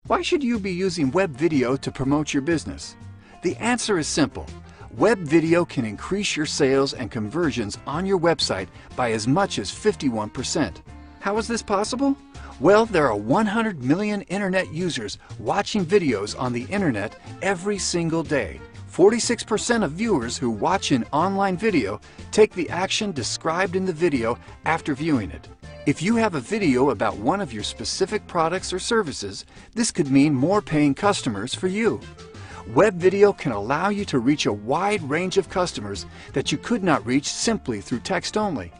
Why should you be using web video to promote your business? The answer is simple. Web video can increase your sales and conversions on your website by as much as 51%. How is this possible? Well, there are 100 million internet users watching videos on the internet every single day. 46% of viewers who watch an online video take the action described in the video after viewing it. If you have a video about one of your specific products or services, this could mean more paying customers for you. Web video can allow you to reach a wide range of customers that you could not reach simply through text only.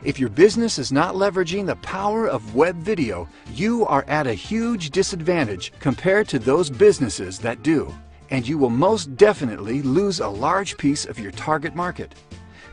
If your business is not leveraging the power of web video, you are at a huge disadvantage compared to those businesses that do, and you will most definitely lose a large piece of your target market.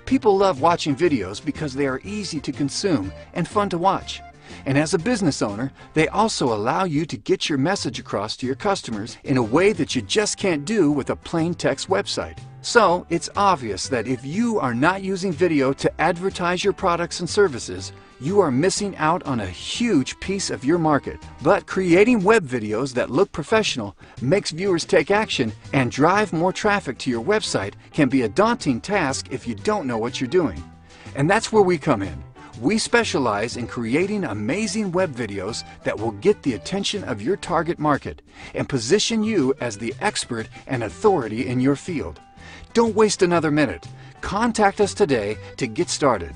People love watching videos because they are easy to consume and fun to watch. And as a business owner, they also allow you to get your message across to your customers in a way that you just can't do with a plain text website. So it's obvious that if you are not using video to advertise your products and services, you are missing out on a huge piece of your market. But creating web videos that look professional, makes viewers take action, and drive more traffic to your website can be a daunting task if you don't know what you're doing. And that's where we come in. We specialize in creating amazing web videos that will get the attention of your target market and position you as the expert and authority in your field. Don't waste another minute. Contact us today to get started.